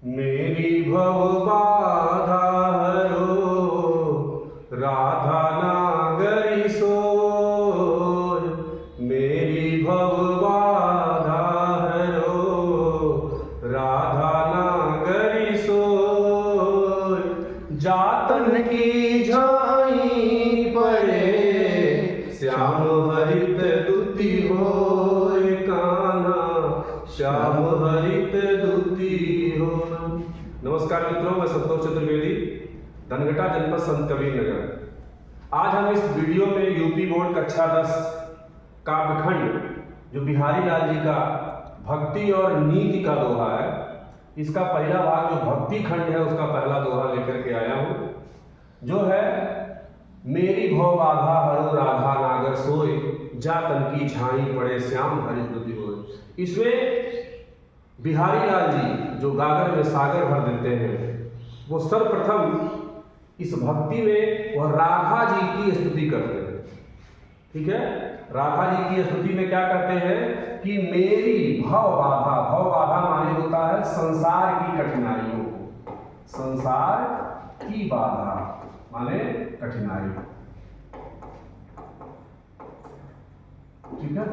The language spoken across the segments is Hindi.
मेरी भव बाधा हरो राधा नागरी सोय। मेरी भव बाधा हरो राधा नागरी सोय। जातन की झाई पड़े श्याम हरित दुति होय कान्हा। श्याम हरित दुति हो। नमस्कार मित्रों, मैं संतोष चतुर्वेदी, धनघटा जनपद संत कबीर नगर। आज हम इस वीडियो में यूपी बोर्ड कक्षा 10 काव्यखंड जो बिहारी लाल जी का भक्ति और नीति का दोहा है, इसका पहला भाग जो भक्ति खंड है उसका पहला दोहा लेकर के आया हूं, जो है मेरी भव बाधा हरो राधा नागर सोय। जातन की झाई पड़े श्याम हरित दुति होय। इसमें बिहारी लाल जी जो गागर में सागर भर देते हैं, वो सर्वप्रथम इस भक्ति में वह राधा जी की स्तुति करते हैं। ठीक है, राधा जी की स्तुति में क्या करते हैं कि मेरी भव बाधा, भव बाधा माने होता है संसार की कठिनाइयों को। संसार की बाधा माने कठिनाई। ठीक है,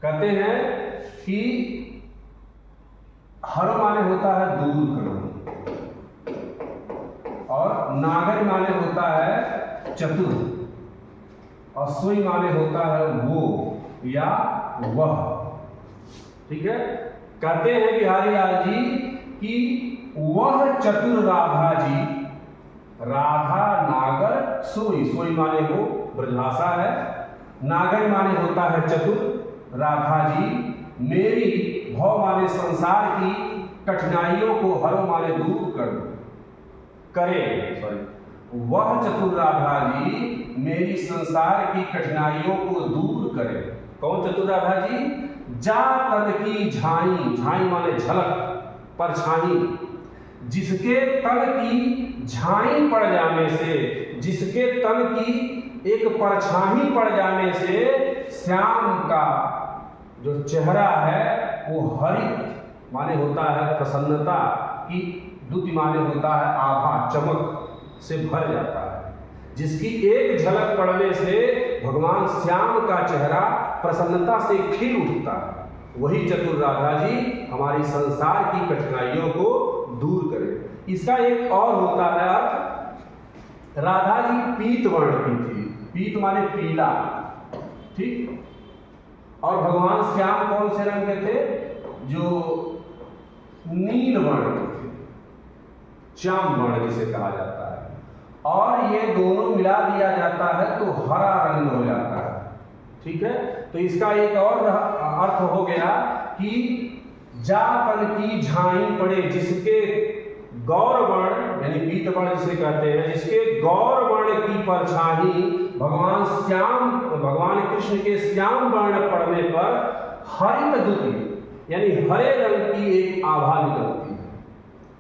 कहते हैं कि हर माने होता है दूर करना, और नागर माने होता है चतुर, और सोई माने होता है वो या वह। ठीक है, कहते हैं बिहारी लाल जी कि वह चतुर राधा जी, राधा नागर सोई, सोई माने वो ब्रजभाषा है, नागर माने होता है चतुर। राधा जी मेरी भव माने संसार की कठिनाइयों को हरो माने दूर करे। वह चतुर राधा जी मेरी संसार की कठिनाइयों को दूर करे। कौन चतुर राधा जी? जा तन की झाई, झाई माने झलक, परछाई। जिसके तन की झाई पड़ जाने से, जिसके तन की एक परछाई पड़ जाने से श्याम का जो चेहरा है वो हरित माने होता है प्रसन्नता की, द्युति माने होता है आभा, चमक से भर जाता है। जिसकी एक झलक पड़ने से भगवान श्याम का चेहरा प्रसन्नता से खिल उठता है, वही चतुर राधा जी हमारी संसार की कठिनाइयों को दूर करे। इसका एक और होता है अर्थ, राधा जी पीत वर्ण की थी, पीत माने पीला। ठीक, और भगवान श्याम कौन से रंग के थे? जो नील वर्ण के थे, श्याम वर्ण जिसे कहा जाता है। और ये दोनों मिला दिया जाता है तो हरा रंग हो जाता है। ठीक है, तो इसका एक और अर्थ हो गया कि जातन की झाई पड़े, जिसके गौर वर्ण यानी पीत वर्ण जिसे कहते हैं, जिसके गौर वर्ण की परछाई भगवान श्याम, भगवान कृष्ण के श्याम वर्ण पड़ने पर हरित दुति यानी हरे रंग की एक आभा निकलती है।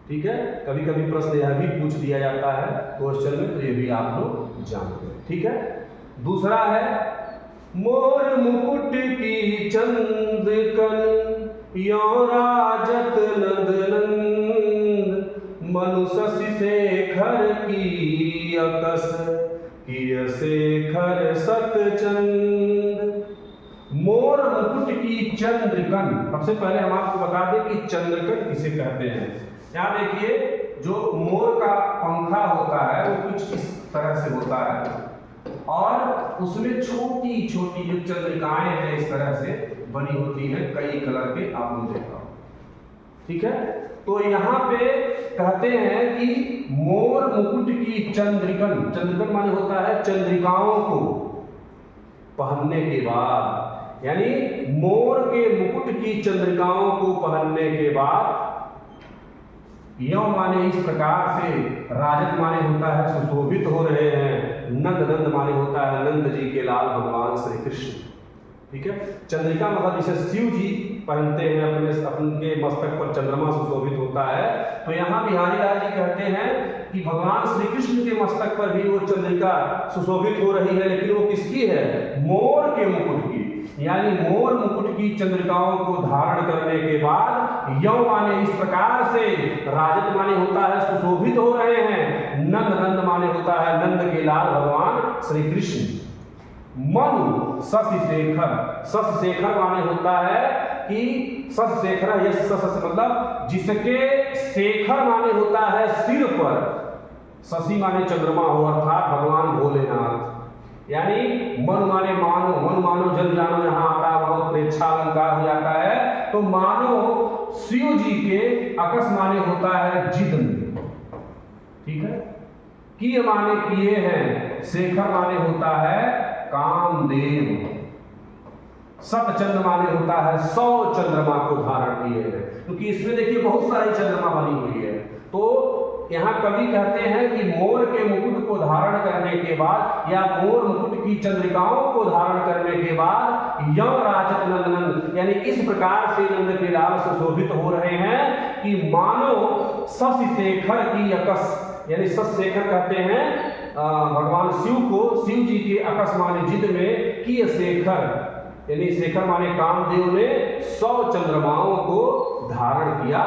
ठीक है, कभी कभी प्रश्न यह भी पूछ दिया जाता है क्वेश्चन में, तो ये भी आप लोग जानते हैं। ठीक है, दूसरा है मोर मुकुट की चंद्रकन यो राजत नंद नंद। मनु शशि शेखर की अकस किय शेखर सतचंद। मोर मुकुट की चंद्रकन, सबसे पहले हम आपको बता दें कि चंद्रकन किसे कहते हैं। यहाँ देखिए, जो मोर का पंखा होता है वो कुछ इस तरह से होता है, और उसमें छोटी छोटी जो चंद्रिकाएं हैं इस तरह से बनी होती है, कई कलर के आपने देखा। ठीक है, तो यहाँ पे कहते हैं कि मोर मुकुट की चंद्रिकन, चंद्रिकन माने होता है चंद्रिकाओं को पहनने के बाद, यानी मोर के मुकुट की चंद्रिकाओं को पहनने के बाद, यो माने इस प्रकार से, राजत माने होता है सुशोभित हो रहे हैं, नंद नंद माने होता है नंद जी के लाल भगवान श्री कृष्ण। ठीक है, चंद्रिका मतलब जिसे शिव जी पहनते हैं, अपने मस्तक पर चंद्रमा सुशोभित होता है। तो यहाँ बिहारी लाल जी कहते हैं कि भगवान श्री कृष्ण के मस्तक पर भी वो चंद्रिका सुशोभित हो रही है, लेकिन वो किसकी है? मोर के मुकुट की। यानी मोर मुकुट की चंद्रिकाओं को धारण करने के बाद यौ माने इस प्रकार से, राजत माने होता है सुशोभित हो रहे हैं, नंद नंद माने होता है नंद के लाल भगवान श्री कृष्ण। मनु शशि शेखर, शशि शेखर माने होता है कि शशि शेखर, यश शश मतलब जिसके शेखर माने होता है सिर पर, शशि माने चंद्रमा हो अर्थात भगवान भोलेनाथ। यानी मनु माने मानो, मनु मानो जल जानो यहाँ आता है, बहुत प्रेक्षा अलंकार हो जाता है। तो मानो शिव जी के, अकस माने होता है जिद में, ठीक है, किए माने किए हैं, शेखर माने होता है कामदेव, सतचंद्र माने होता है 100 चंद्रमा को धारण किए हैं, क्योंकि इसमें देखिए बहुत सारी चंद्रमा बनी हुई है। तो यहाँ कवि कहते हैं कि मोर के मुकुट को धारण करने के बाद या मोर मुकुट की चंद्रिकाओं को धारण करने के बाद यौ राजत नंदनंद, यानी इस प्रकार से नंद के लाल सुशोभित हो रहे हैं कि मानो शशि शेखर की अकस, यानी शशि शेखर कहते हैं भगवान शिव को, शिव जी के अकस माने जिद में कि शेखर, यानी शेखर माने कामदेव ने 100 चंद्रमाओं को धारण किया